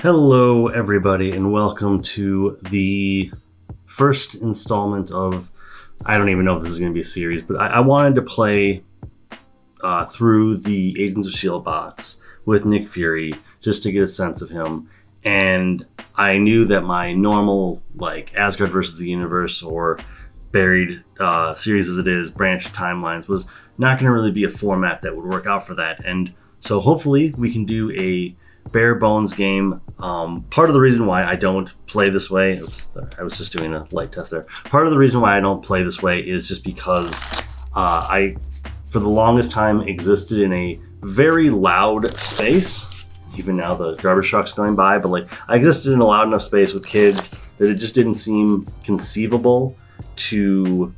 Hello, everybody, and welcome to the first installment of, I don't even know if this is going to be a series, but I wanted to play through the Agents of S.H.I.E.L.D. box with Nick Fury just to get a sense of him. And I knew that my normal, like, Asgard versus the Universe or buried series as it is, branch timelines, was not going to really be a format that would work out for that. And so hopefully we can do a bare bones game. Part of the reason why I don't play this way, I was just doing a light test there. Part of the reason why I don't play this way is just because I, for the longest time, existed in a very loud space. Even now the garbage truck's going by, but like I existed in a loud enough space with kids that it just didn't seem conceivable to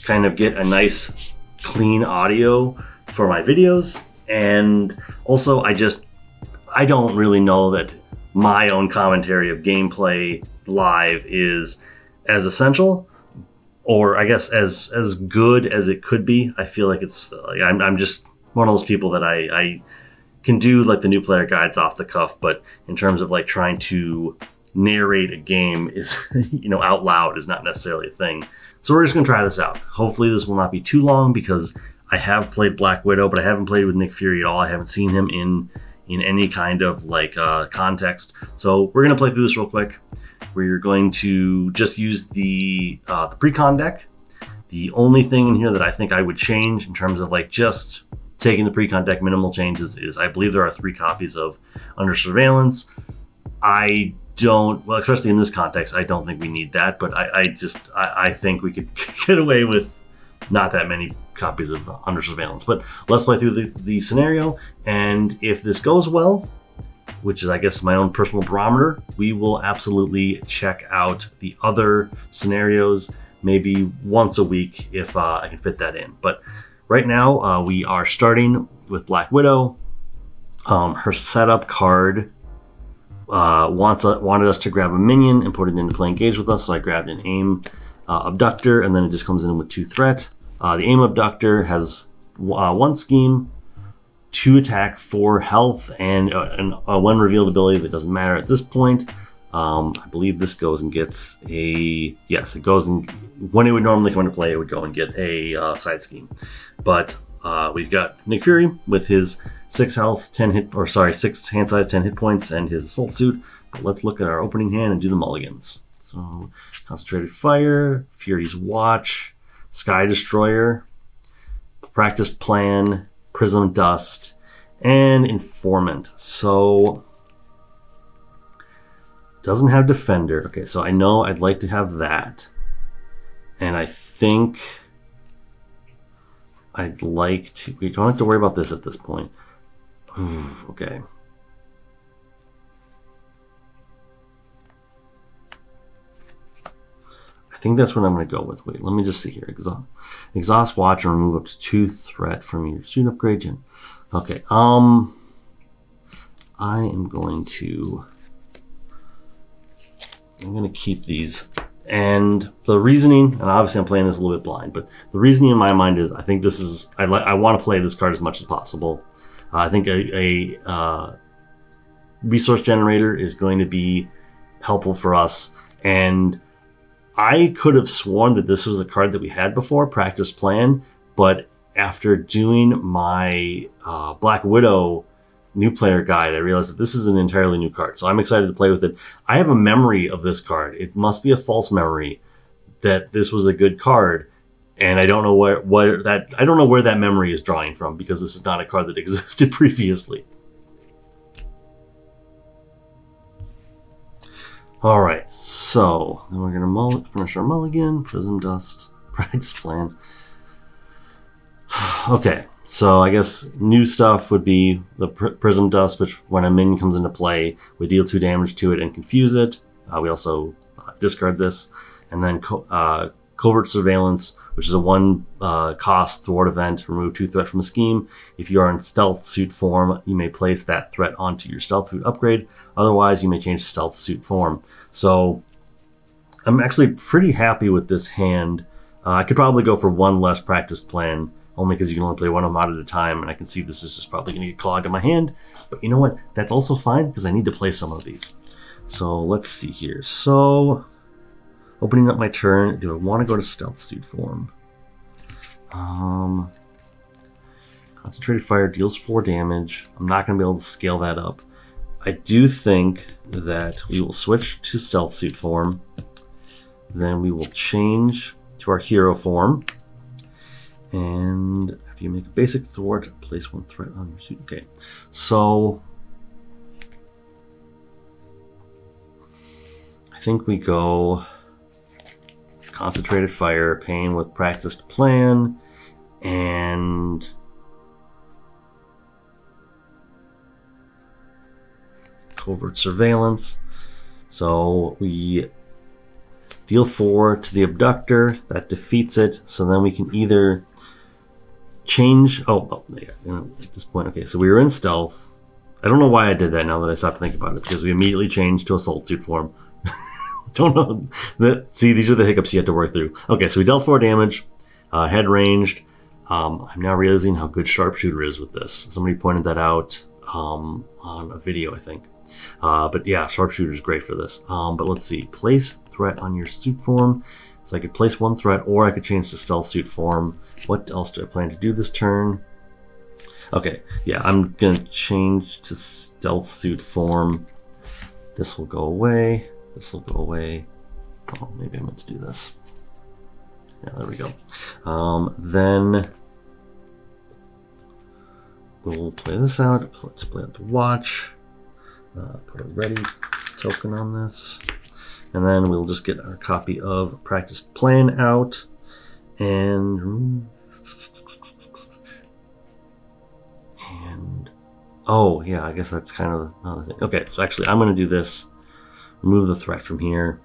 kind of get a nice clean audio for my videos. And also I don't really know that my own commentary of gameplay live is as essential, or I guess as good as it could be. I feel like it's I'm just one of those people that I can do like the new player guides off the cuff, but in terms of like trying to narrate a game is out loud is not necessarily a thing. So we're just gonna try this out. Hopefully this will not be too long because I have played Black Widow, but I haven't played with Nick Fury at all. I haven't seen him in any kind of like context. So we're gonna play through this real quick. We're going to just use the pre-con deck. The only thing in here that I think I would change in terms of like just taking the pre-con deck minimal changes is I believe there are 3 copies of Under Surveillance. I don't, well, especially in this context, I don't think we need that, but I think we could get away with not that many copies of Under Surveillance. But let's play through the scenario, and if this goes well, which is I guess my own personal barometer, we will absolutely check out the other scenarios maybe once a week if I can fit that in. But right now we are starting with Black Widow. Her setup card wanted us to grab a minion and put it into play engage with us, so I grabbed an aim abductor, and then it just comes in with 2 threat. The aim abductor has 1 scheme, 2 attack, 4 health, and a 1 revealed ability that doesn't matter at this point. I believe this goes and gets a, yes, it goes and when it would normally come into play, it would go and get a side scheme. But we've got Nick Fury with his 6 health, 6 hand size, 10 hit points, and his assault suit. But let's look at our opening hand and do the mulligans. So Concentrated Fire, Fury's Watch, Sky Destroyer, Practice Plan, Prism Dust, and Informant. So doesn't have Defender. Okay, so I know I'd like to have that. And I think I'd like to, we don't have to worry about this at this point. Okay. I think that's what I'm going to go with. Wait, let me just see here. Exhaust Watch and remove up to 2 threat from your suit upgrade. Okay. I am going to keep these. And the reasoning, and obviously I'm playing this a little bit blind, but the reasoning in my mind is I think this is, I want to play this card as much as possible. I think a resource generator is going to be helpful for us. And I could have sworn that this was a card that we had before, Practice Plan, but after doing my Black Widow new player guide, I realized that this is an entirely new card. So I'm excited to play with it. I have a memory of this card. It must be a false memory that this was a good card. And I don't know where that memory is drawing from, because this is not a card that existed previously. All right, so then we're gonna finish our mulligan, Prism Dust, Practice Plan. Okay, so I guess new stuff would be the Prism Dust, which when a minion comes into play, we deal 2 damage to it and confuse it. We also discard this, and then Covert Surveillance, which is a 1 cost thwart event. Remove 2 threat from a scheme. If you are in stealth suit form, you may place that threat onto your stealth suit upgrade. Otherwise, you may change the stealth suit form. So I'm actually pretty happy with this hand. I could probably go for 1 less Practice Plan only because you can only play one of them out at a time, and I can see this is just probably going to get clogged in my hand. But you know what? That's also fine because I need to play some of these. So let's see here. So opening up my turn, do I want to go to stealth suit form? Concentrated fire deals 4 damage. I'm not going to be able to scale that up. I do think that we will switch to stealth suit form. Then we will change to our hero form. And if you make a basic thwart, place 1 threat on your suit. Okay, so I think we go concentrated fire, pain with practiced plan, and covert surveillance. So we deal 4 to the abductor. That defeats it. So then we can either change. Yeah, at this point, okay. So we were in stealth. I don't know why I did that now that I stopped to think about it, because we immediately changed to assault suit form. Don't know. See, these are the hiccups you have to work through. Okay, so we dealt 4 damage, head ranged. I'm now realizing how good sharpshooter is with this. Somebody pointed that out on a video, I think. But yeah, sharpshooter is great for this. But let's see. Place threat on your suit form. So I could place 1 threat, or I could change to stealth suit form. What else do I plan to do this turn? Okay, yeah, I'm going to change to stealth suit form. This will go away. This will go away. Oh, maybe I meant to do this. Yeah, there we go. Then we'll play this out. Let's play out the watch. Put a ready token on this. And then we'll just get our copy of practiced plan out. And oh yeah, I guess that's kind of another thing. Okay, so actually I'm going to do this. Remove the threat from here.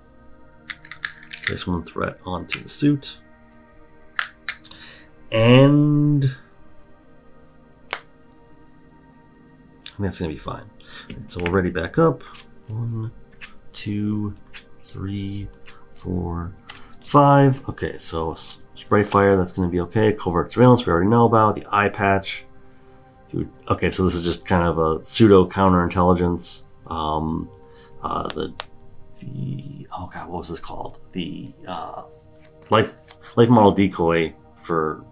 Place 1 threat onto the suit. And I think that's going to be fine. Right, so we'll ready back up. 1, 2, 3, 4, 5. Okay, so spray fire, that's going to be okay. Covert surveillance, we already know about. The eye patch. Okay, so this is just kind of a pseudo counterintelligence. Oh god, what was this called? The life model decoy for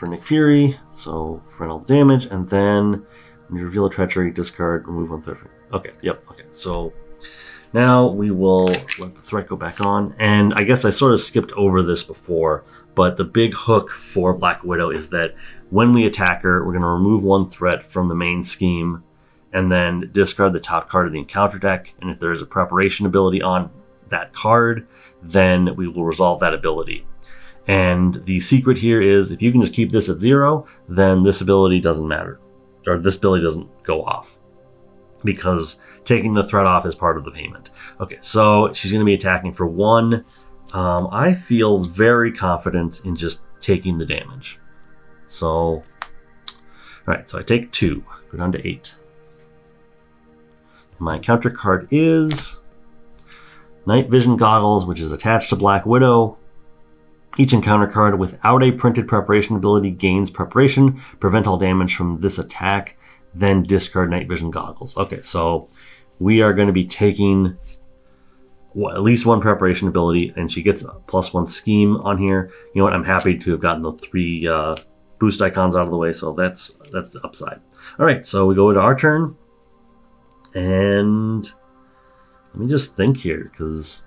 Nick Fury. So for all damage, and then when you reveal a treachery, discard, remove 1 threat. Okay, yep. Okay, so now we will let the threat go back on, and I guess I sort of skipped over this before, but the big hook for Black Widow is that when we attack her, we're going to remove 1 threat from the main scheme, and then discard the top card of the encounter deck. And if there is a preparation ability on that card, then we will resolve that ability. And the secret here is if you can just keep this at 0, then this ability doesn't matter, or this ability doesn't go off, because taking the threat off is part of the payment. Okay, so she's going to be attacking for 1. I feel very confident in just taking the damage. So, all right, so I take 2, go down to 8. My counter card is Night Vision Goggles, which is attached to Black Widow. Each encounter card without a printed preparation ability gains preparation, prevent all damage from this attack, then discard Night Vision Goggles. Okay, so we are going to be taking at least 1 preparation ability, and she gets a +1 scheme on here. You know what? I'm happy to have gotten the 3 boost icons out of the way, so that's the upside. All right, so we go to our turn. And let me just think here, because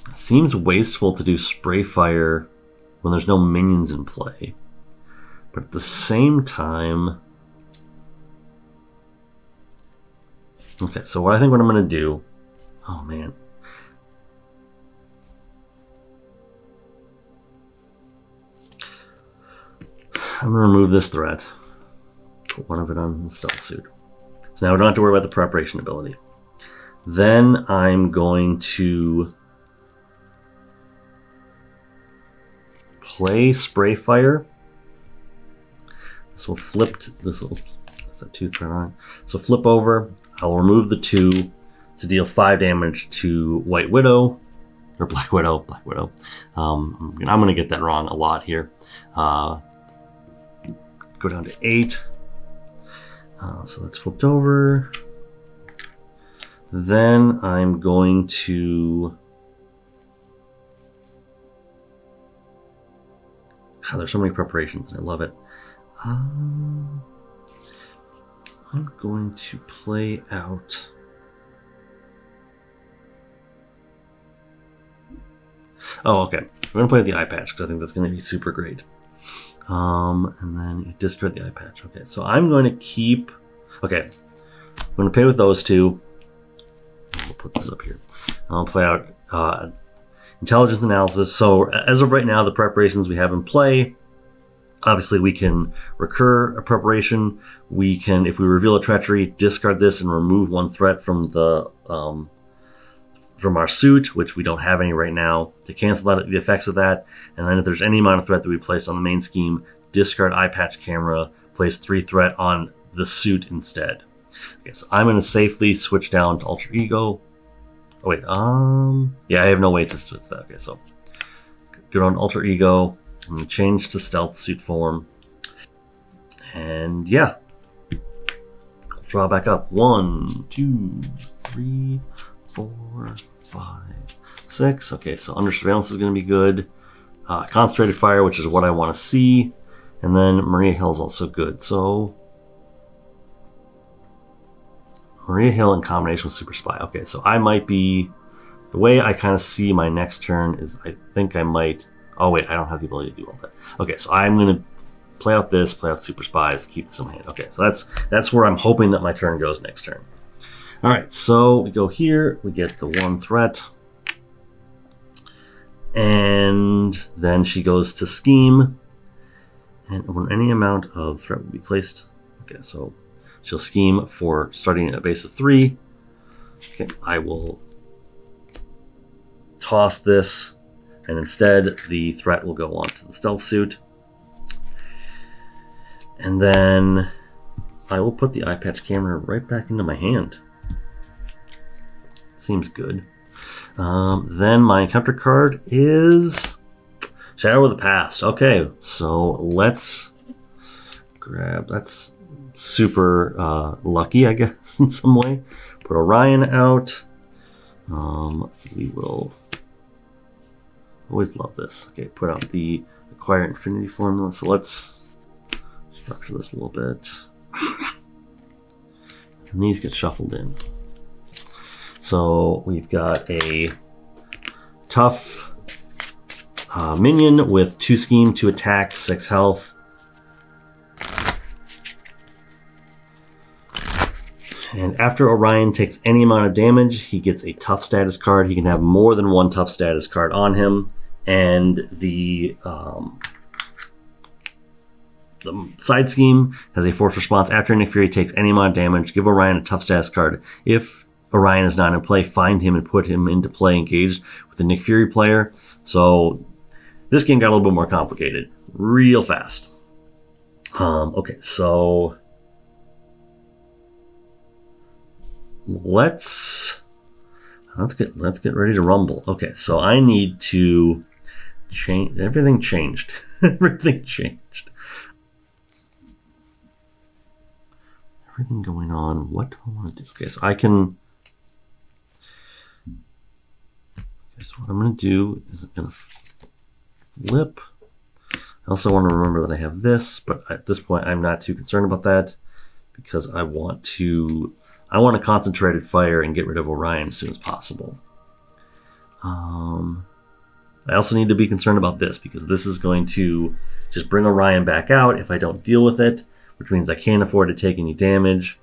it seems wasteful to do spray fire when there's no minions in play, but at the same time, okay, so what I'm going to do, oh man, I'm going to remove this threat, put 1 of it on the stealth suit. So now we don't have to worry about the preparation ability. Then I'm going to play spray fire. This will flip. That's a 2 threat on. So flip over. I'll remove the 2 to deal 5 damage to White Widow, or Black Widow. I'm going to get that wrong a lot here. Go down to 8. So that's flipped over. Then I'm going to... God, there's so many preparations, and I love it. I'm going to play out... Oh, okay. I'm going to play the eye patch because I think that's going to be super great. And then you discard the eye patch. Okay, so I'm going to keep... Okay, I'm going to play with those 2. We'll put this up here. I'll play out intelligence analysis. So as of right now, the preparations we have in play, obviously we can recur a preparation. We can, if we reveal a treachery, discard this and remove 1 threat from the from our suit, which we don't have any right now, to cancel out the effects of that. And then if there's any amount of threat that we place on the main scheme, discard eye patch camera, place 3 threat on the suit instead. Okay, so I'm going to safely switch down to alter ego. Oh wait, yeah, I have no way to switch that. Okay, so go on alter ego. I'm going to change to stealth suit form. And yeah, draw back up. 1, 2, 3, 4, 5, 6. Okay, so under surveillance is going to be good. Concentrated fire, which is what I want to see. And then Maria Hill is also good. So Maria Hill in combination with Super Spy. Okay, so I might be... The way I kind of see my next turn is I think I might... Oh wait, I don't have the ability to do all that. Okay, so I'm going to play out this, play out Super Spies, keep this in my hand. Okay, so that's where I'm hoping that my turn goes next turn. All right, so we go here, we get the 1 threat, and then she goes to scheme, and when any amount of threat will be placed, okay, so she'll scheme for starting at a base of 3. Okay, I will toss this, and instead the threat will go onto the stealth suit, and then I will put the eye patch camera right back into my hand. Seems good. Then my encounter card is Shadow of the Past. Okay, so let's grab... That's super lucky, I guess, in some way. Put Orion out. We will... Always love this. Okay, put out the Acquire Infinity Formula. So let's structure this a little bit. And these get shuffled in. So we've got a tough minion with 2 scheme, 2 attack, 6 health. And after Orion takes any amount of damage, he gets a tough status card. He can have more than 1 tough status card on him. And the side scheme has a force response. After Nick Fury takes any amount of damage, give Orion a tough status card. If Orion is not in play, find him and put him into play engaged with the Nick Fury player. So this game got a little bit more complicated real fast. Okay, so let's get ready to rumble. Okay, so I need to change. Everything changed. Everything changed. Everything going on. What do I want to do? Okay, so I can... Okay, so what I'm going to do is I'm going to flip. I also want to remember that I have this, but at this point I'm not too concerned about that because I want to concentrated fire and get rid of Orion as soon as possible. I also need to be concerned about this because this is going to just bring Orion back out if I don't deal with it, which means I can't afford to take any damage.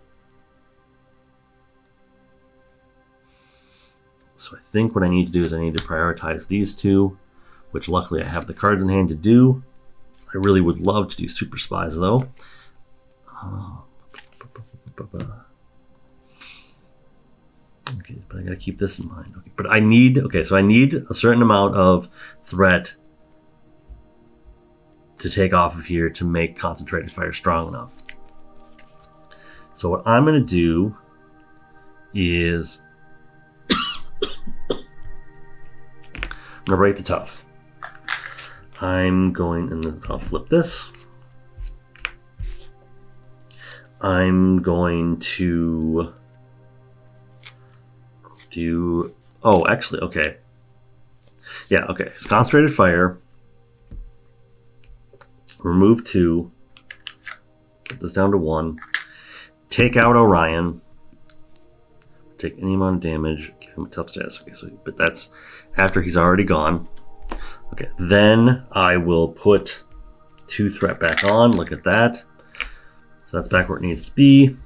So I think what I need to do is I need to prioritize these 2, which luckily I have the cards in hand to do. I really would love to do Super Spies though. Okay, but I gotta keep this in mind. Okay, but I need a certain amount of threat to take off of here to make concentrated fire strong enough. So what I'm gonna do is I'm going to break the tough. I'm going, and then I'll flip this. I'm going to do, oh, actually, okay. Yeah, okay. It's concentrated fire. Remove 2. Put this down to 1. Take out Orion. Take any amount of damage. Give him a tough status. Okay, so, but that's after he's already gone. Okay, then I will put 2 threat back on. Look at that. So that's back where it needs to be.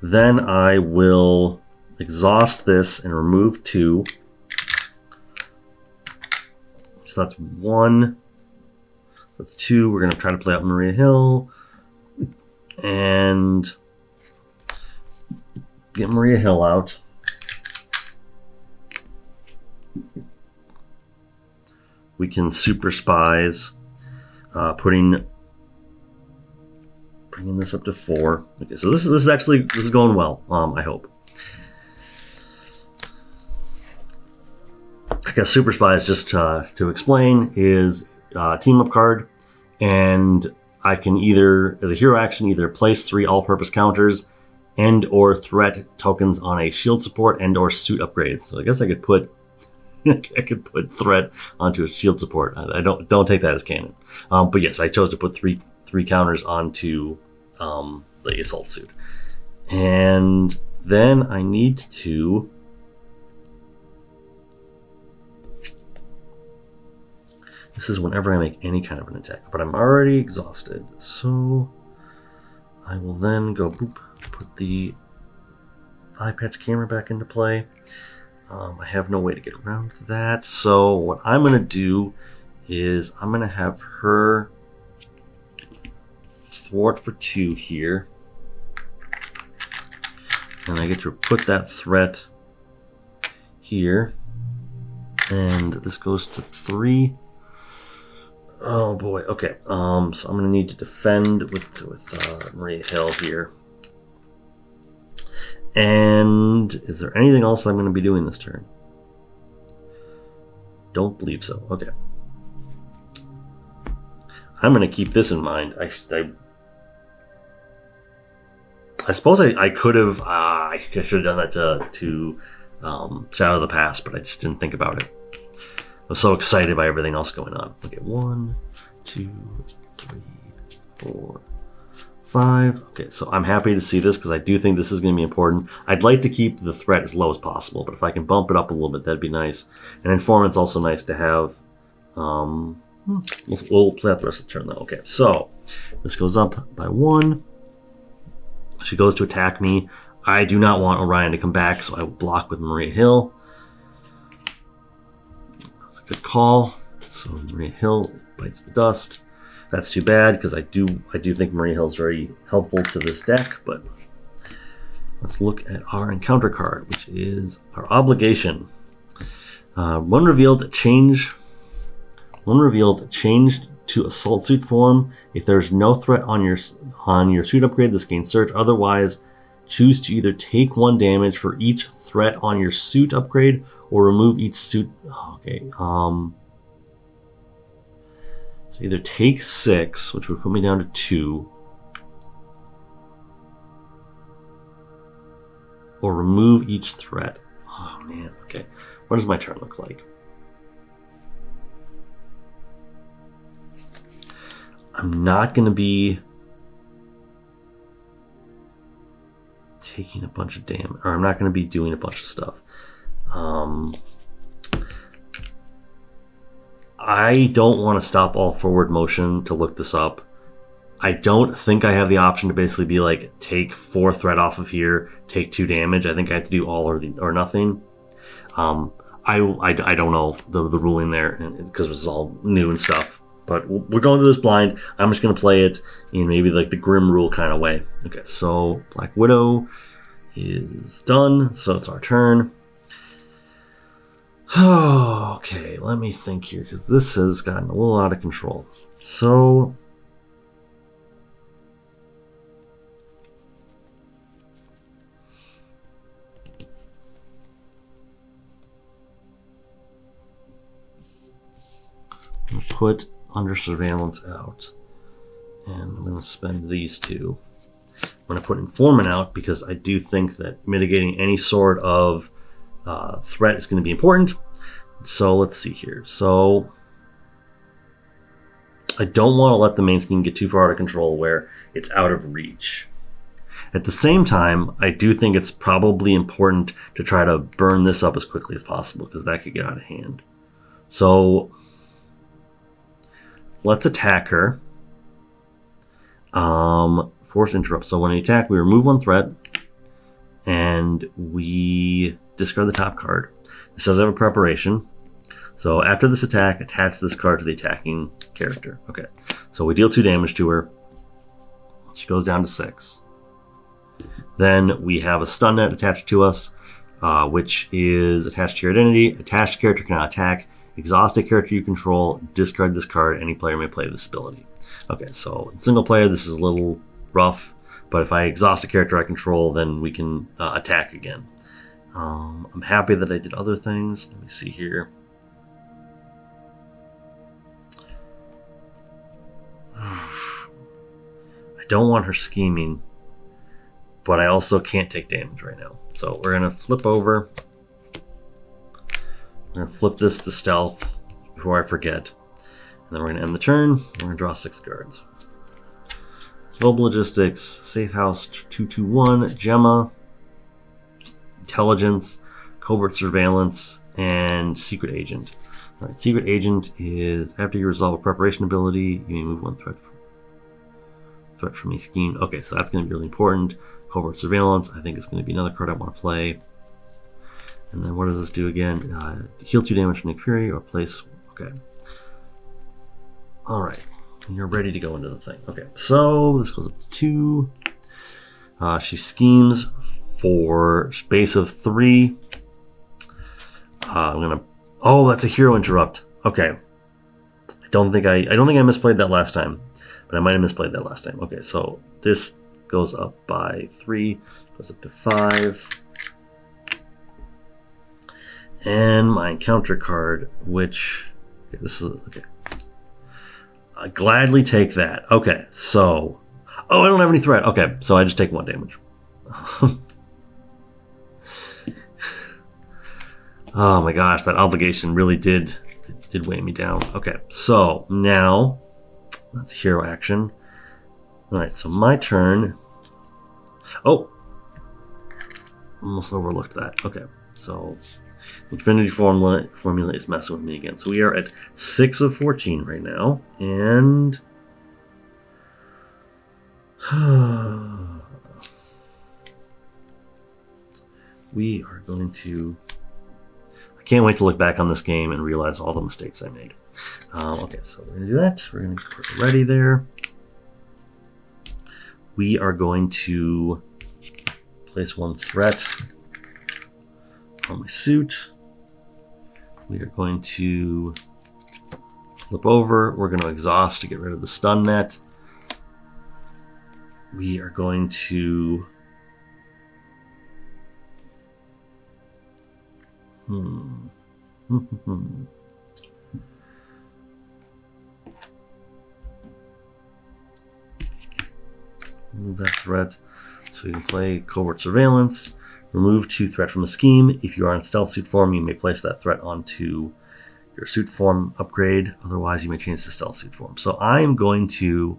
Then I will exhaust this and remove 2. So that's 1. That's 2. We're going to try to play out Maria Hill. And get Maria Hill out. We can super spies, bringing this up to 4. Okay, so this is going well. I hope. I guess super spies, just to explain, is a team up card, and I can either, as a hero action, either place 3 all-purpose counters and or threat tokens on a shield support and or suit upgrades. So I guess I could put threat onto a shield support. I don't take that as canon. But yes, I chose to put three counters onto the assault suit. And then I need to this is whenever I make any kind of an attack, but I'm already exhausted. So I will then go boop, put the eye patch camera back into play. I have no way to get around that. So what I'm going to do is I'm going to have her thwart for 2 here. And I get to put that threat here. And this goes to 3. Oh boy. Okay. So I'm going to need to defend with Maria Hill here. And is there anything else I'm going to be doing this turn? Don't believe so. Okay. I'm going to keep this in mind. I suppose I could have. I should have done that to Shadow of the Past, but I just didn't think about it. I was so excited by everything else going on. Okay, 1, 2, 3, 4, 5. Okay, so I'm happy to see this because I do think this is going to be important. I'd like to keep the threat as low as possible, but if I can bump it up a little bit, that'd be nice. And Informant's also nice to have. We'll play out the rest of the turn though. Okay, so this goes up by 1. She goes to attack me. I do not want Orion to come back, so I will block with Maria Hill. That's a good call. So Maria Hill bites the dust. That's too bad because I do think Maria Hill is very helpful to this deck. But let's look at our encounter card, which is our obligation. One revealed changed to assault suit form. If there's no threat on your suit upgrade, this gains surge. Otherwise, choose to either take 1 damage for each threat on your suit upgrade or remove each suit. Okay. So either take 6, which would put me down to 2, or remove each threat. Oh man. Okay. What does my turn look like? I'm not going to be taking a bunch of damage, or I'm not going to be doing a bunch of stuff. I don't want to stop all forward motion to look this up. I don't think I have the option to basically be like, take 4 threat off of here, take 2 damage. I think I have to do all or nothing. I don't know the ruling there because it's all new and stuff. But we're going through this blind. I'm just going to play it in maybe like the Grim Rule kind of way. Okay, so Black Widow is done. So it's our turn. Okay, let me think here because this has gotten a little out of control. So I'm going to put under surveillance out. And I'm going to spend these two. I'm going to put informant out because I do think that mitigating any sort of threat is going to be important. So let's see here. So I don't want to let the main scheme get too far out of control where it's out of reach. At the same time, I do think it's probably important to try to burn this up as quickly as possible because that could get out of hand. So let's attack her. Force interrupt. So when we attack, we remove one threat and we discard the top card. This does have a preparation. So after this attack, attach this card to the attacking character. Okay, so we deal 2 damage to her. She goes down to 6. Then we have a stun net attached to us, which is attached to your identity. Attached character cannot attack. Exhaust a character you control. Discard this card. Any player may play this ability. Okay, so in single player, this is a little rough, but if I exhaust a character I control, then we can attack again. I'm happy that I did other things. Let me see here. I don't want her scheming, but I also can't take damage right now. So we're going to flip over. We're going to flip this to stealth before I forget. And then we're going to end the turn. We're going to draw 6 cards. Global Logistics, Safe House 221, Gemma, Intelligence, Covert Surveillance, and Secret Agent. All right, Secret Agent is after you resolve a preparation ability, you may move one threat from a scheme. Okay, so that's going to be really important. Covert Surveillance, I think it's going to be another card I want to play. And then what does this do again? Heal 2 damage from Nick Fury or place. Okay. All right. You're ready to go into the thing. Okay, so this goes up to 2. She schemes for space of 3. I'm gonna. Oh, that's a hero interrupt. Okay. I don't think I misplayed that last time, but I might have misplayed that last time. Okay, so this goes up by 3, goes up to 5, and my encounter card, which this is okay. I gladly take that. Okay, so... Oh, I don't have any threat. Okay, so I just take 1 damage. Oh my gosh, that obligation really did weigh me down. Okay, so now... That's hero action. Alright, so my turn... Oh! Almost overlooked that. Okay, so... Infinity Formula is messing with me again. So we are at 6 of 14 right now. And... we are going to... I can't wait to look back on this game and realize all the mistakes I made. Okay, so we're going to do that. We're going to get ready there. We are going to place 1 threat on my suit. We are going to flip over. We're going to exhaust to get rid of the stun net. We are going to move that threat so we can play Covert Surveillance. Remove 2 threat from a scheme. If you are in stealth suit form, you may place that threat onto your suit form upgrade. Otherwise, you may change to stealth suit form. So I am going to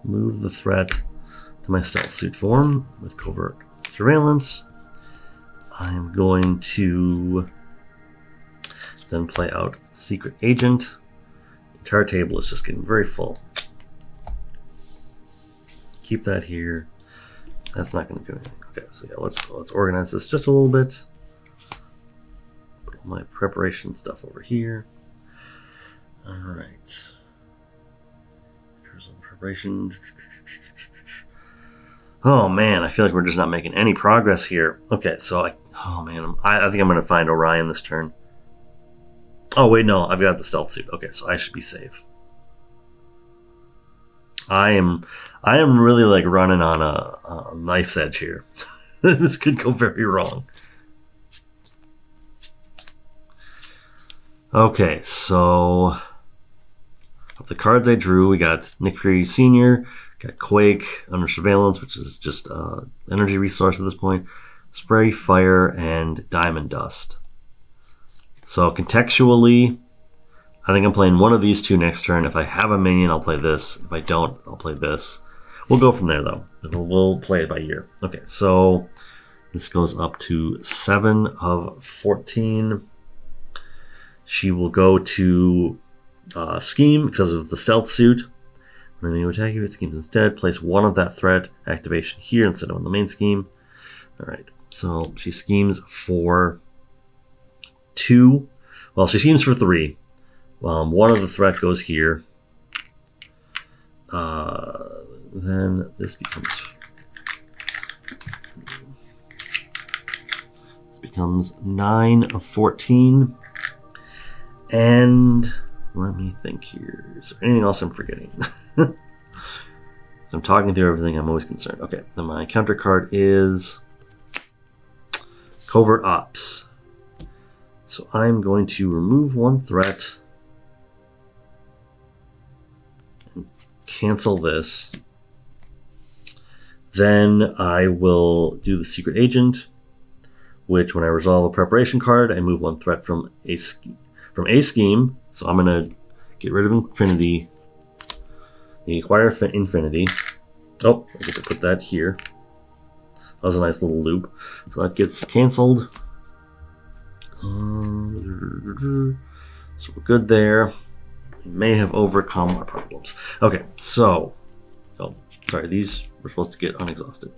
move the threat to my stealth suit form with Covert Surveillance. I am going to then play out Secret Agent. The entire table is just getting very full. Keep that here. That's not going to do anything. Okay, so yeah, let's organize this just a little bit. Put all my preparation stuff over here. All right. Here's some preparation. Oh man, I feel like we're just not making any progress here. Okay, so I think I'm going to find Orion this turn. Oh wait, no, I've got the stealth suit. Okay, so I should be safe. I am really like running on a knife's edge here. This could go very wrong. Okay, so of the cards I drew, we got Nick Fury Sr., got Quake, Under Surveillance, which is just energy resource at this point, Spray, Fire, and Diamond Dust. So contextually, I think I'm playing one of these two next turn. If I have a minion, I'll play this. If I don't, I'll play this. We'll go from there, though. We'll play it by ear. Okay, so this goes up to 7 of 14. She will go to Scheme because of the stealth suit. When you attack you, it schemes instead. Place one of that threat activation here instead of on the main scheme. All right, so she schemes for 2. Well, she schemes for 3. One of the threat goes here. Then this becomes 9 of 14. And let me think here. Is there anything else I'm forgetting? So I'm talking through everything. I'm always concerned. Okay, then my counter card is Covert Ops. So I'm going to remove 1 threat and cancel this. Then I will do the Secret Agent, which when I resolve a preparation card, I move 1 threat from a scheme. So I'm going to get rid of Infinity. The acquire Infinity. Oh, I get to put that here. That was a nice little loop. So that gets canceled. So we're good there. We may have overcome our problems. Okay, so... Oh, sorry, these were supposed to get unexhausted.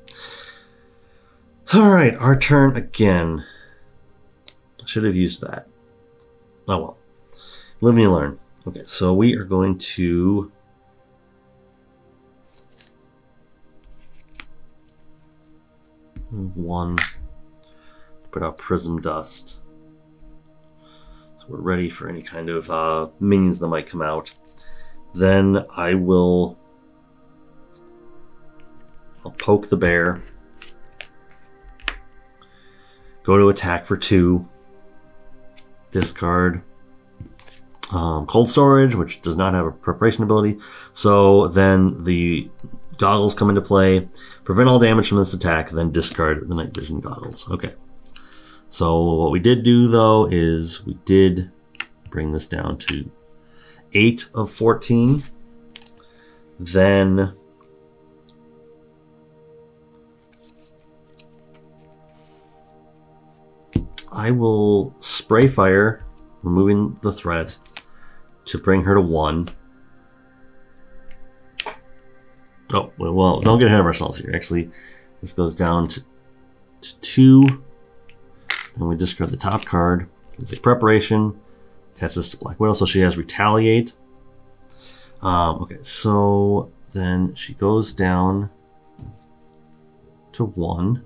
Alright, our turn again. I should have used that. Oh well. Live and you learn. Okay, so we are going to... move 1. Put out Prism Dust. So we're ready for any kind of minions that might come out. Then I'll poke the bear. Go to attack for 2. Discard. Cold Storage, which does not have a preparation ability. So then the goggles come into play. Prevent all damage from this attack, then discard the night vision goggles. Okay. So what we did do, though, is we did bring this down to 8 of 14. Then I will Spray Fire, removing the threat, to bring her to 1. Oh, well, don't get ahead of ourselves here. Actually, this goes down to 2. Then we discard the top card. It's a preparation. Attach this to Black Widow, so she has Retaliate. Okay, so then she goes down to 1.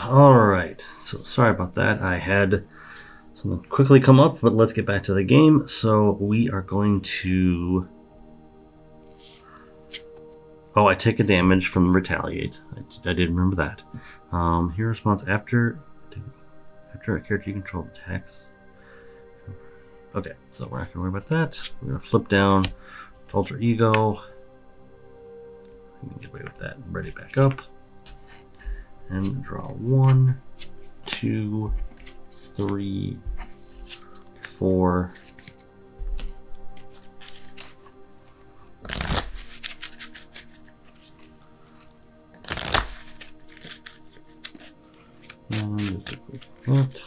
Alright, so sorry about that. I had something quickly come up, but let's get back to the game. So we are going to... Oh, I take a damage from Retaliate. I did remember that. Hero response after a character you control attacks. Okay, so we're not going to worry about that. We're going to flip down to Alter Ego. We can get away with that. Ready back up. And draw 1, 2, 3, 4. And just a quick that.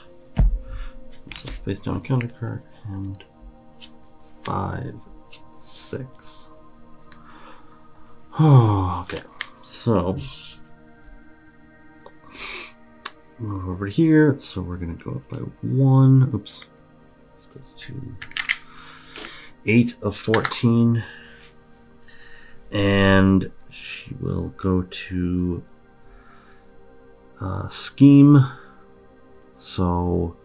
So face down counter card and 5, 6. Oh, okay. So move over here. So we're gonna go up by 1. Oops. This goes to 8 of 14. And she will go to Scheme. So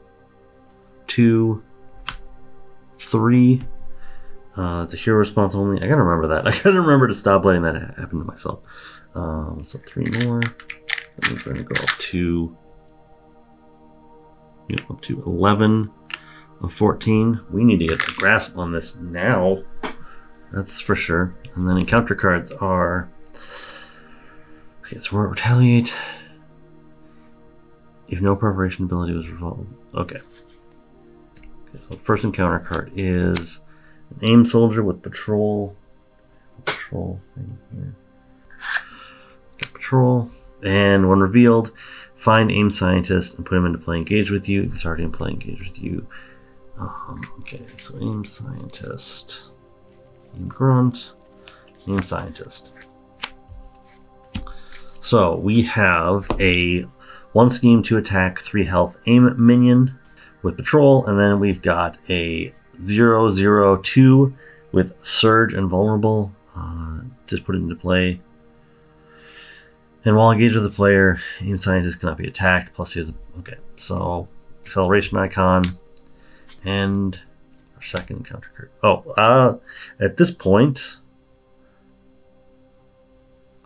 2, 3. It's a hero response only. I gotta remember that. I gotta remember to stop letting that happen to myself. So 3 more. And we're going to go up to 11 of 14. We need to get the grasp on this now. That's for sure. And then encounter cards are... Okay, so we're retaliate. If no preparation ability was revolved. Okay. So first encounter card is an aim soldier with patrol. Patrol thing here. Patrol. And when revealed, find aim scientist and put him into play engage with you. If he's already in play engage with you. Okay, so aim scientist. Aim grunt. Aim scientist. So we have a 1 scheme, 2 attack, 3 health aim minion with patrol, and then we've got a 0/0/2 with surge and vulnerable. Just put it into play. And while engaged with the player, aim scientist cannot be attacked. Plus he has okay. So acceleration icon and our second encounter card. Oh, at this point,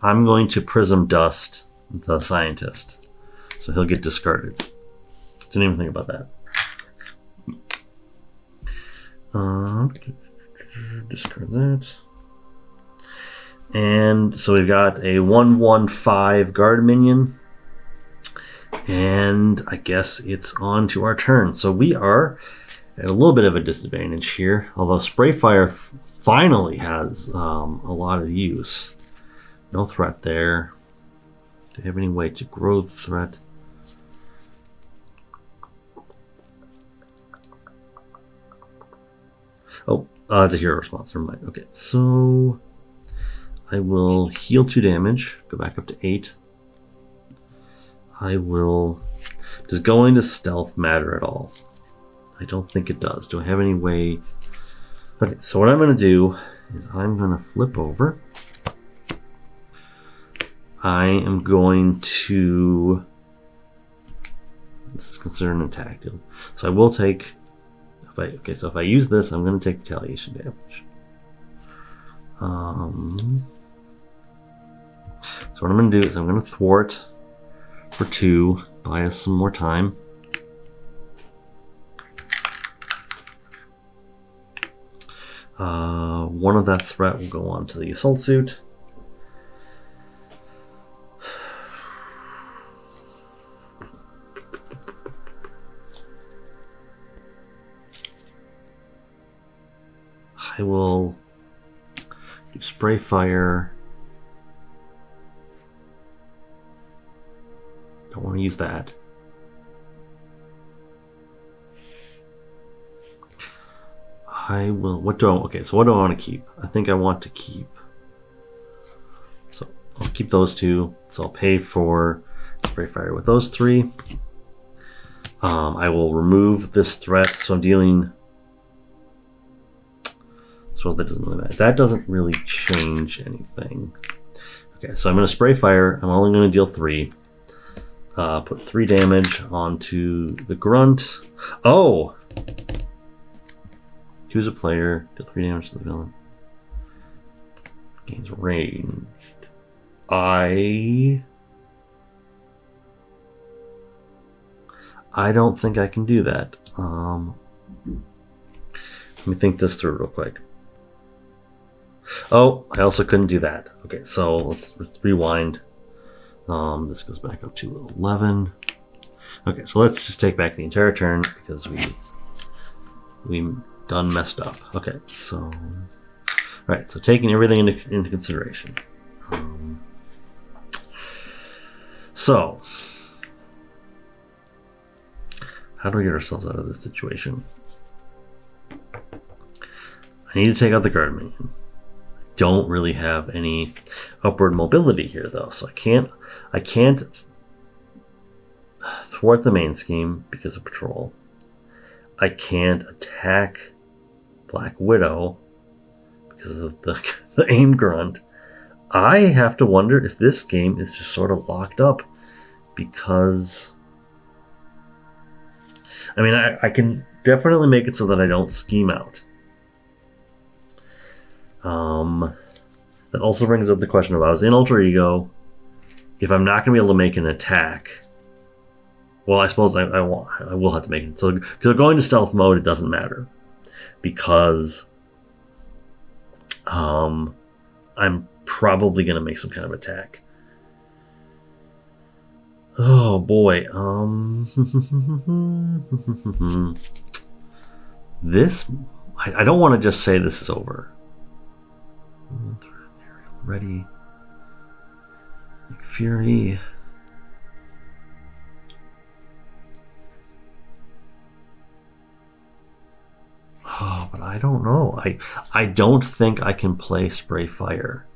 I'm going to prism dust the scientist, so he'll get discarded. Didn't even think about that. Discard that. And so we've got a 1/1/5 guard minion. And I guess it's on to our turn. So we are at a little bit of a disadvantage here. Although Spray Fire finally has a lot of use. No threat there. Do you have any way to grow the threat? Oh, it's a hero response. Never mind. Okay, so I will heal 2 damage. Go back up to 8. I will... Does going to stealth matter at all? I don't think it does. Do I have any way... Okay, so what I'm going to do is I'm going to flip over. I am going to... This is considered an attack deal. So I will take... So if I use this, I'm going to take retaliation damage. So what I'm going to do is I'm going to thwart for 2, buy us some more time. One of that threat will go on to the assault suit. I will do spray fire. Don't want to use that. I will, okay, so what do I want to keep? I think I want to keep, so I'll keep those 2. So I'll pay for spray fire with those 3. I will remove this threat, so I'm dealing, so that doesn't really matter. That doesn't really change anything. Okay, so I'm going to spray fire. I'm only going to deal 3. Put 3 damage onto the grunt. Oh! Choose a player, deal 3 damage to the villain. Gains ranged. I don't think I can do that. Let me think this through real quick. Oh, I also couldn't do that. Okay, so let's rewind. This goes back up to 11. Okay, so let's just take back the entire turn because we done messed up. Okay, so all right, so taking everything into consideration. So how do we get ourselves out of this situation? I need to take out the guard minion. Don't really have any upward mobility here though, so I can't thwart the main scheme because of patrol. I can't attack Black Widow because of the aim grunt. I have to wonder if this game is just sort of locked up because I mean I can definitely make it so that I don't scheme out. That also brings up the question of I was in Alter Ego. If I'm not going to be able to make an attack Well, I suppose I will have to make it. So because going to stealth mode, it doesn't matter because I'm probably going to make some kind of attack. Oh boy. This, I don't want to just say this is over. Ready. Fury. Oh, but I don't know. I don't think I can play Spray Fire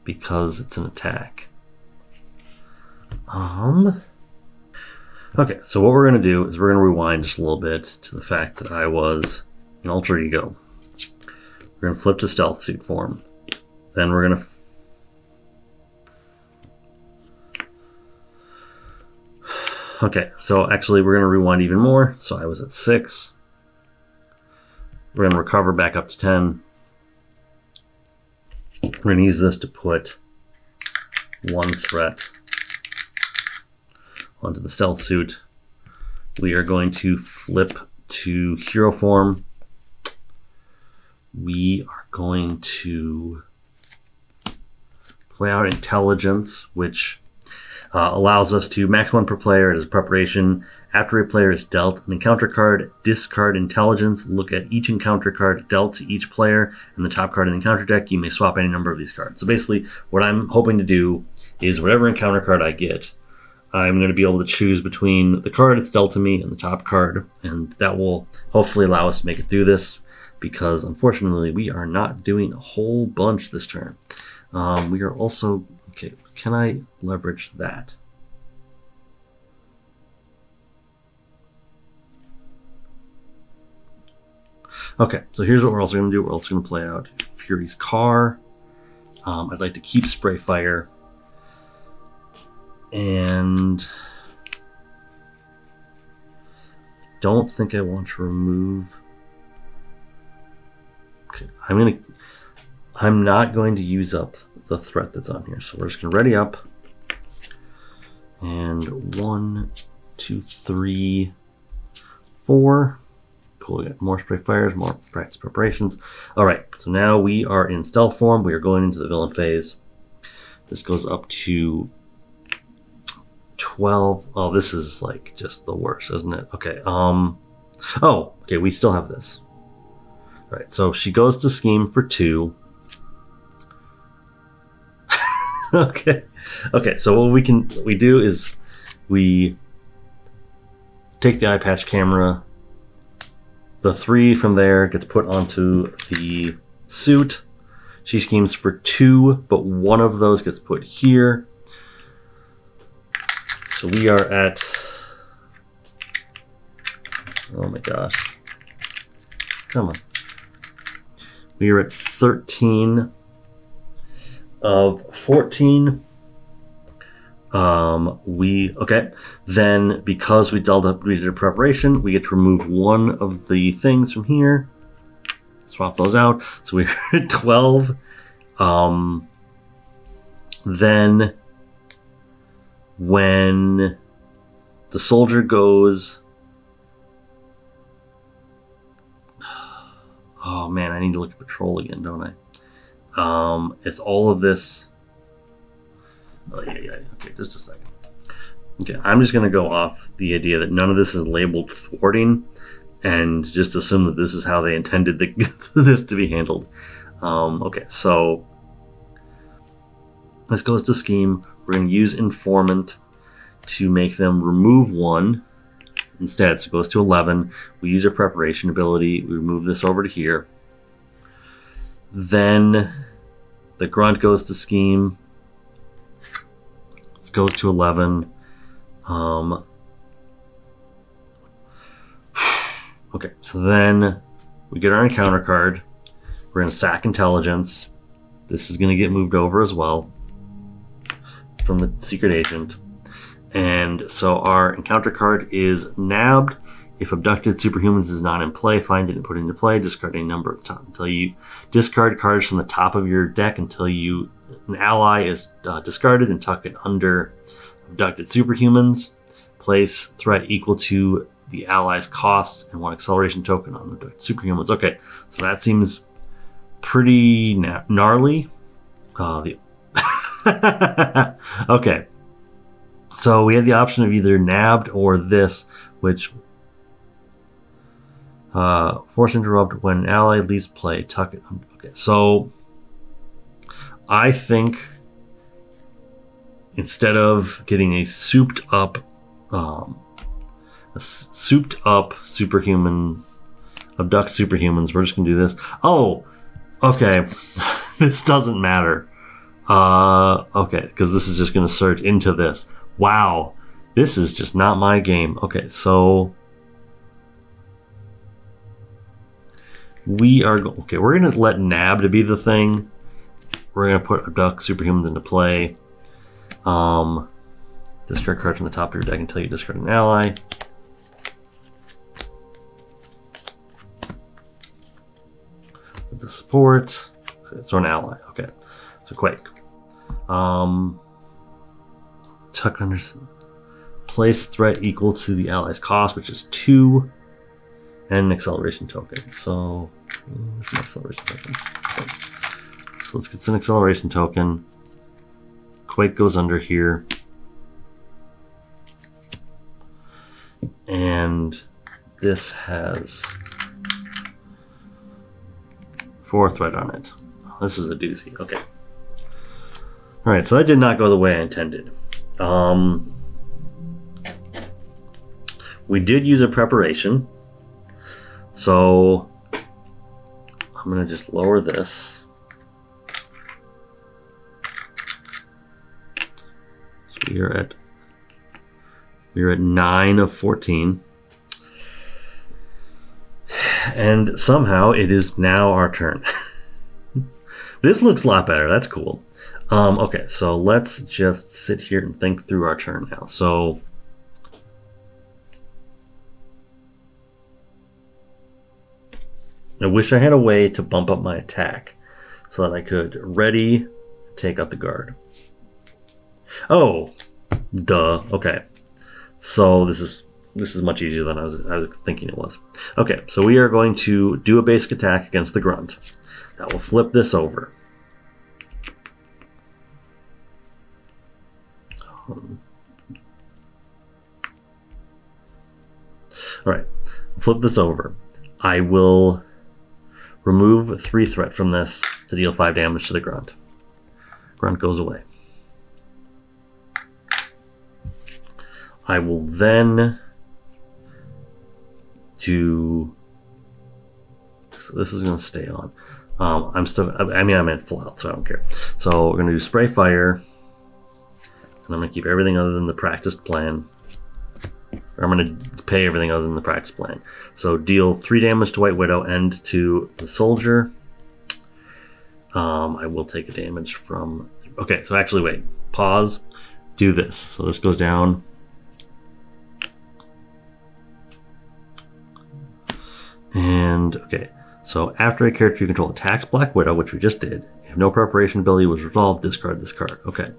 because it's an attack. Okay, so what we're going to do is we're going to rewind just a little bit to the fact that I was an alter ego. We're going to flip to stealth suit form. Then we're going to okay, so actually we're going to rewind even more. So I was at 6. We're going to recover back up to 10. We're going to use this to put 1 threat onto the stealth suit. We are going to flip to hero form. We are going to play out intelligence, which allows us to max 1 per player as preparation. After a player is dealt an encounter card, discard intelligence. Look at each encounter card dealt to each player and the top card in the encounter deck. You may swap any number of these cards. So basically, what I'm hoping to do is whatever encounter card I get, I'm going to be able to choose between the card that's dealt to me and the top card, and that will hopefully allow us to make it through this, because unfortunately we are not doing a whole bunch this turn. We are also, okay, can I leverage that? Okay, so here's what we're also going to do. We're also going to play out Fury's Car. I'd like to keep Spray Fire. And don't think I want to remove. Okay, I'm not going to use up the threat that's on here. So we're just going to ready up. And 1, 2, 3, 4. Cool, we got more Spray Fires, more practice preparations. All right, so now we are in stealth form. We are going into the villain phase. This goes up to 12. Oh, this is like just the worst, isn't it? Okay. Oh, okay. We still have this. All right. So she goes to scheme for 2. Okay. Okay. So what we do is we take the eye patch camera. The 3 from there gets put onto the suit. She schemes for 2, but one of those gets put here. So we are at, oh my gosh, come on. We are at 13 of 14. Okay, then because we did a preparation, we get to remove one of the things from here. Swap those out. So we're at 12. Then when the soldier goes, oh man, I need to look at patrol again, don't I? It's all of this. Oh yeah. Okay, just a second. Okay, I'm just gonna go off the idea that none of this is labeled thwarting, and just assume that this is how they intended this to be handled. Okay, so this goes to scheme. We're going to use informant to make them remove 1 instead. So it goes to 11. We use our preparation ability. We move this over to here. Then the grunt goes to scheme. This goes to 11. Okay, so then we get our encounter card. We're going to sack intelligence. This is going to get moved over as well from the secret agent. And so our encounter card is nabbed. If abducted superhumans is not in play, find it and put it into play. Discard a number at the top until you discard cards from the top of your deck until you an ally is discarded and tuck it under abducted superhumans. Place threat equal to the ally's cost and 1 acceleration token on abducted superhumans. Okay, so that seems pretty gnarly. Okay, so we have the option of either nabbed or this, which force interrupt when an ally leaves play. Tuck it. Okay, so I think instead of getting a souped up superhuman, abduct superhumans, we're just gonna do this. Oh, okay. This doesn't matter. Okay, because this is just gonna search into this. Wow, this is just not my game. Okay, so we're gonna let nab to be the thing. We're gonna put abduct superhumans into play. Discard cards from the top of your deck until you discard an ally. With the support, so an ally. Okay, so Quake. Tuck under. Place threat equal to the ally's cost, which is 2, and an acceleration token. So, where's my acceleration token? Okay. So let's get an acceleration token. Quake goes under here. And this has 4 threat on it. This is a doozy. Okay. Alright, so that did not go the way I intended. We did use a preparation. So I'm going to just lower this. So we are at 9 of 14. And somehow it is now our turn. This looks a lot better. That's cool. Okay, so let's just sit here and think through our turn now. So I wish I had a way to bump up my attack so that I could ready take out the guard. Oh, duh. Okay. So this is much easier than I was thinking it was. Okay, so we are going to do a basic attack against the grunt. That will flip this over. All right, flip this over. I will remove 3 threat from this to deal 5 damage to the grunt. Grunt goes away. I will then do. So this is going to stay on. I'm at full health, so I don't care. So we're going to do spray fire, and I'm going to keep everything other than the practiced plan. Or I'm going to pay everything other than the practice plan. So deal 3 damage to White Widow and to the soldier. I will take a damage from. Okay, so actually, wait. Pause. Do this. So this goes down. And okay, so after a character you control attacks Black Widow, which we just did, if no preparation ability was resolved, discard this card. Okay.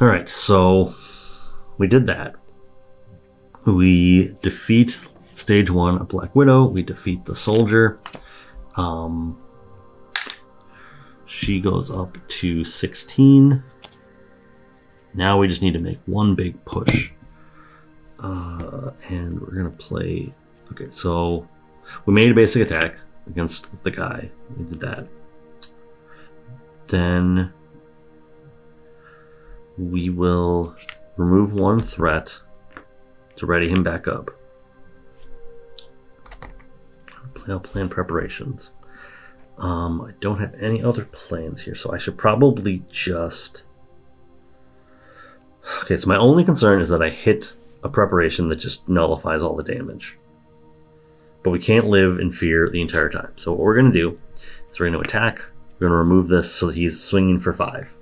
Alright, so we did that. We defeat stage 1 of Black Widow. We defeat the soldier. She goes up to 16. Now we just need to make one big push. And we're going to play. Okay, so we made a basic attack against the guy. We did that. Then we will remove 1 threat to ready him back up. I'll plan preparations. I don't have any other plans here, so I should probably just. Okay, so my only concern is that I hit a preparation that just nullifies all the damage. But we can't live in fear the entire time. So what we're going to do is we're going to attack. We're going to remove this so that he's swinging for 5.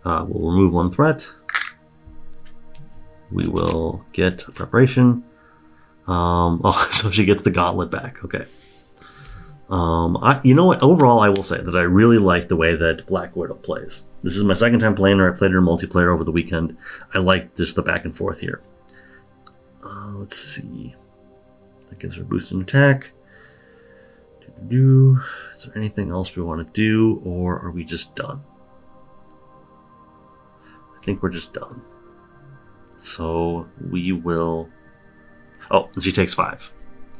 We'll remove 1 threat. We will get a preparation. Oh, so she gets the gauntlet back. Okay. You know what? Overall, I will say that I really like the way that Black Widow plays. This is my second time playing her. I played her in multiplayer over the weekend. I like just the back and forth here. Let's see. That gives her a boost in attack. Is there anything else we want to do, or are we just done? I think we're just done. So we will... Oh, she takes 5.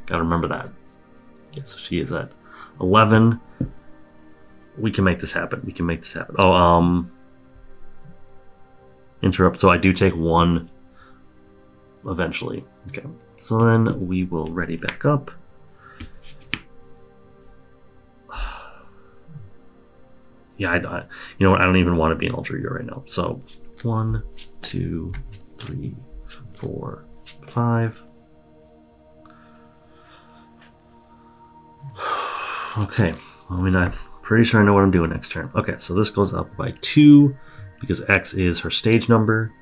Gotta remember that. Yeah, so she is at 11. We can make this happen. We can make this happen. Oh, interrupt. So I do take 1 eventually. Okay. So then we will ready back up. Yeah, you know what? I don't even want to be an alter ego right now. So 1, 2, 3, 4, 5. Okay. I mean, I'm pretty sure I know what I'm doing next turn. Okay, so this goes up by 2 because X is her stage number.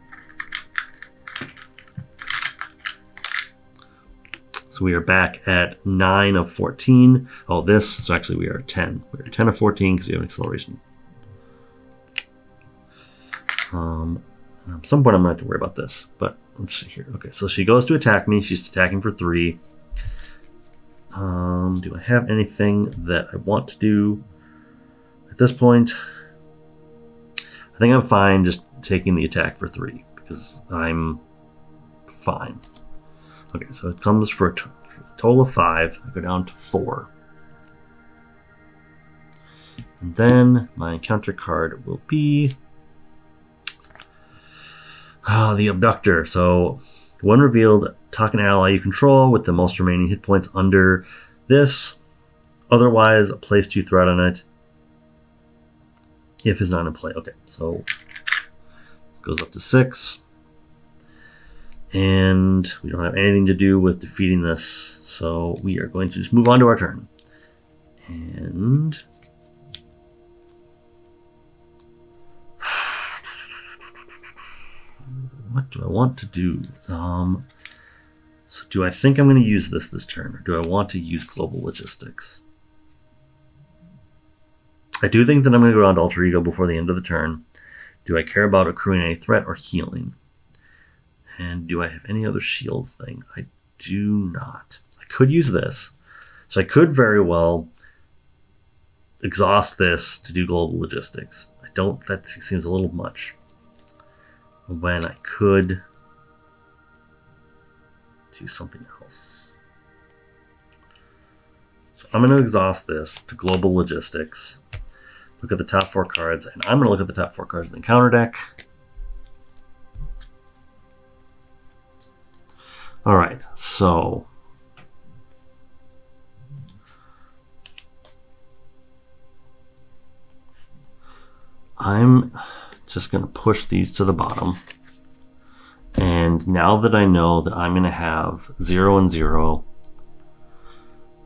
So we are back at 9 of 14. Oh, this, so actually we are 10. We are 10 of 14 because we have an acceleration. At some point I'm going to have to worry about this, but let's see here. Okay, so she goes to attack me. She's attacking for 3. Do I have anything that I want to do at this point? I think I'm fine just taking the attack for 3 because I'm fine. Okay, so it comes for a total of 5. I go down to 4. And then my encounter card will be the Abductor. So when revealed, talk an ally you control with the most remaining hit points under this. Otherwise, place 2 threat on it if it's not in play. Okay, so this goes up to 6. And we don't have anything to do with defeating this, so we are going to just move on to our turn. And what do I want to do? So do I think I'm going to use this turn, or do I want to use global logistics? I do think that I'm going to go down to alter ego before the end of the turn. Do I care about accruing any threat or healing? And do I have any other shield thing? I do not. I could use this. So I could very well exhaust this to do global logistics. I don't, that seems a little much. When I could do something else. So I'm going to exhaust this to global logistics. Look at the top 4 cards, and I'm going to look at the top 4 cards in the counter deck. All right, so I'm just going to push these to the bottom. And now that I know that I'm going to have 0 and 0,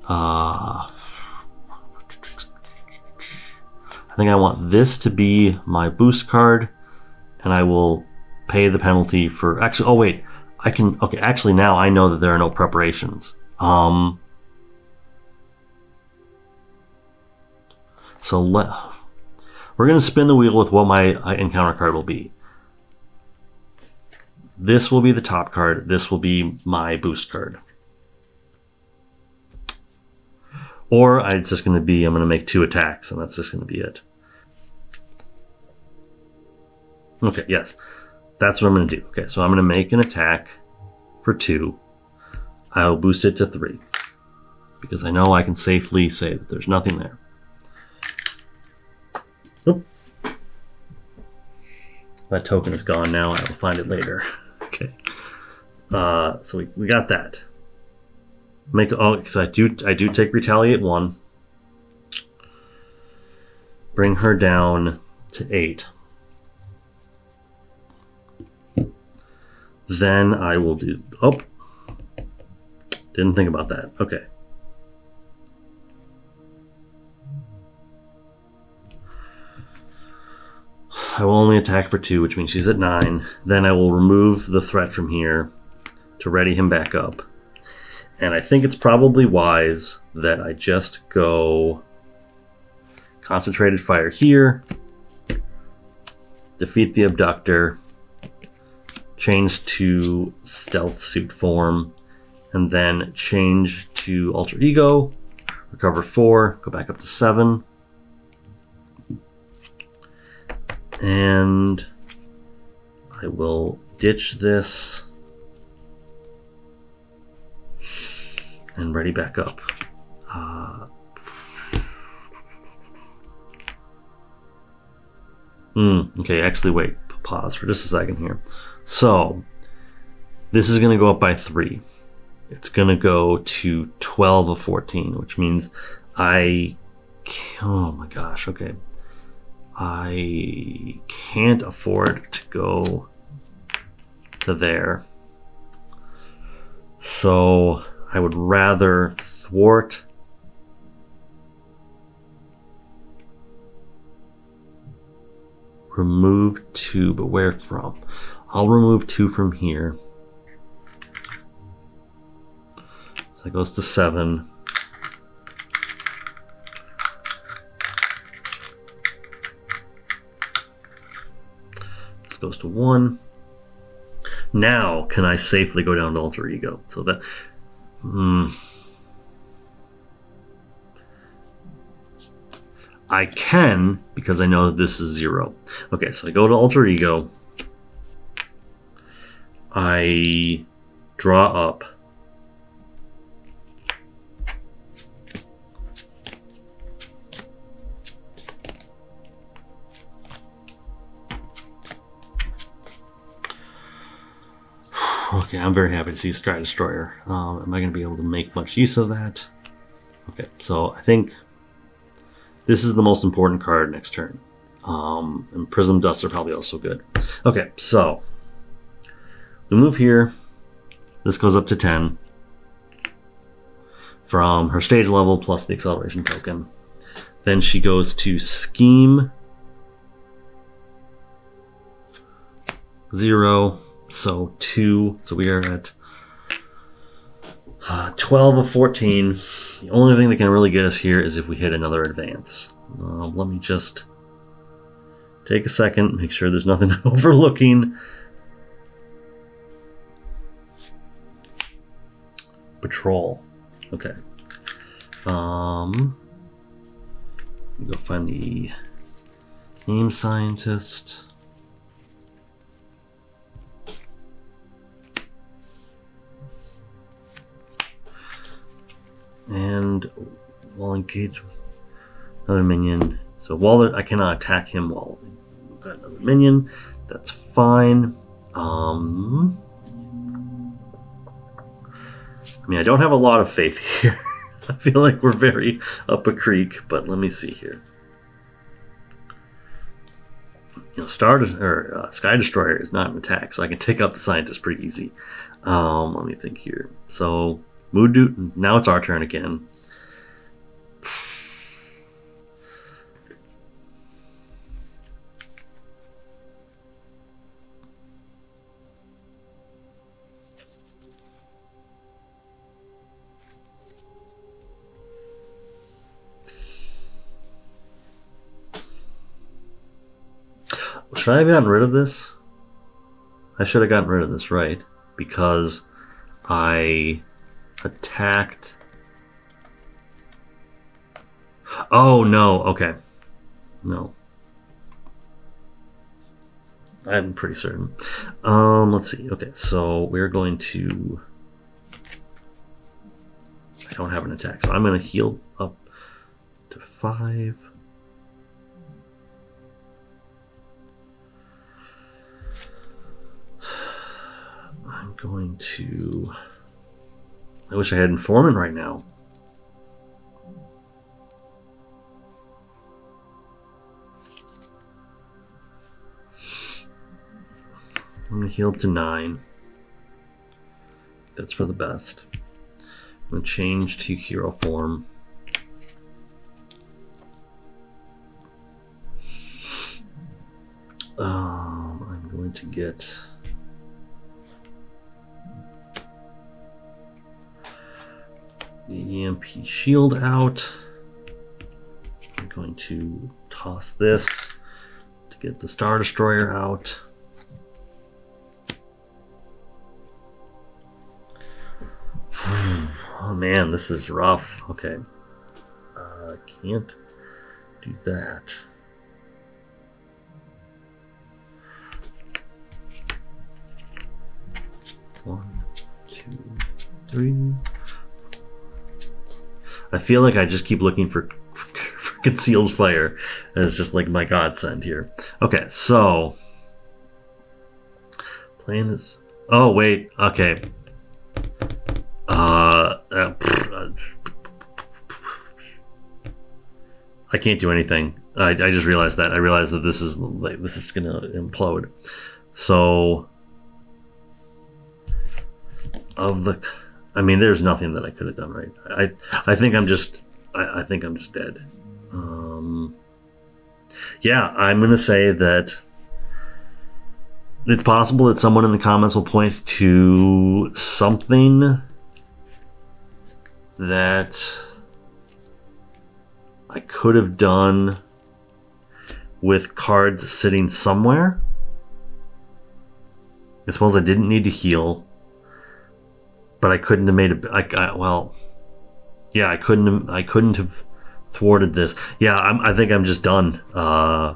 I think I want this to be my boost card, and I will pay the penalty for... Actually, oh wait, I can... Okay, actually now I know that there are no preparations. So we're going to spin the wheel with what my encounter card will be. This will be the top card. This will be my boost card. Or it's just going to be, I'm going to make 2 attacks, and that's just going to be it. Okay, yes. That's what I'm going to do. Okay, so I'm going to make an attack for 2. I'll boost it to 3. Because I know I can safely say that there's nothing there. Nope. That token is gone now. I will find it later. Okay. So we got that. Because I do take retaliate 1. Bring her down to 8. Then I will do... Oh. Didn't think about that. Okay. I will only attack for 2, which means she's at 9. Then I will remove the threat from here to ready him back up. And I think it's probably wise that I just go concentrated fire here, defeat the abductor, change to stealth suit form, and then change to alter ego, recover 4, go back up to 7. And I will ditch this and ready back up. Okay, actually, wait. Pause for just a second here. So, this is going to go up by 3. It's going to go to 12 of 14, which means oh my gosh, okay. I can't afford to go to there. So, I would rather thwart. Remove 2, but where from? I'll remove 2 from here. So that goes to 7. This goes to 1. Now, can I safely go down to alter ego? So that... I can, because I know that this is 0. Okay, so I go to alter ego. I draw up. Okay, I'm very happy to see Sky Destroyer. Am I going to be able to make much use of that? Okay, so I think this is the most important card next turn. And Prism Dusts are probably also good. Okay, so we move here. This goes up to 10 from her stage level plus the acceleration token. Then she goes to Scheme 0, so 2. So we are at 12 of 14. The only thing that can really get us here is if we hit another advance. Let me just take a second, make sure there's nothing I'm overlooking. Patrol. Okay. Let me go find the game scientist. And while engaged with another minion. So while I cannot attack him while we've got another minion. That's fine. I mean, I don't have a lot of faith here. I feel like we're very up a creek, but let me see here. You know, Sky Destroyer is not an attack, so I can take out the scientist pretty easy. Let me think here. So now it's our turn again. Should I have gotten rid of this? I should have gotten rid of this, right? Because I attacked. Oh, no. Okay. No. I'm pretty certain. Let's see. Okay, so we're going to... I don't have an attack, so I'm going to heal up to 5. I'm going to... I wish I had Informant right now. I'm going to heal up to 9. That's for the best. I'm going to change to hero form. I'm going to get... the EMP shield out. I'm going to toss this to get the Star Destroyer out. Oh man, this is rough. Okay. Can't do that. One, two, three. I feel like I just keep looking for concealed fire. And it's just like my godsend here. Okay, so playing this. Oh wait, okay. I can't do anything. I just realized that. I realized that this is gonna implode. So there's nothing that I could have done right. I think I'm just dead. Yeah, I'm gonna say that it's possible that someone in the comments will point to something that I could have done with cards sitting somewhere. I suppose I didn't need to heal, but I couldn't have made it. I couldn't have thwarted this. Yeah, I think I'm just done. I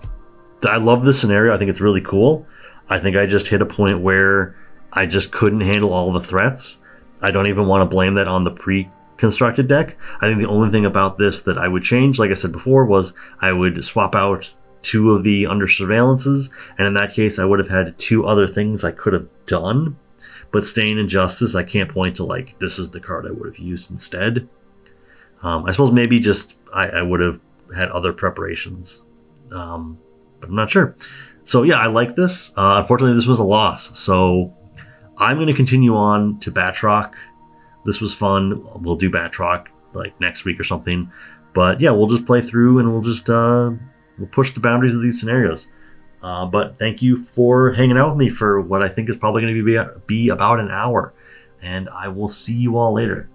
love this scenario. I think it's really cool. I think I just hit a point where I just couldn't handle all the threats. I don't even want to blame that on the pre-constructed deck. I think the only thing about this that I would change, like I said before, was I would swap out 2 of the under surveillances, and in that case I would have had 2 other things I could have done. But staying in Justice, I can't point to like this is the card I would have used instead. I suppose maybe just I would have had other preparations, but I'm not sure. So yeah, I like this. Unfortunately, this was a loss. So I'm going to continue on to Batroc. This was fun. We'll do Batroc like next week or something. But yeah, we'll just play through and we'll just we'll push the boundaries of these scenarios. But thank you for hanging out with me for what I think is probably going to be about an hour. And I will see you all later.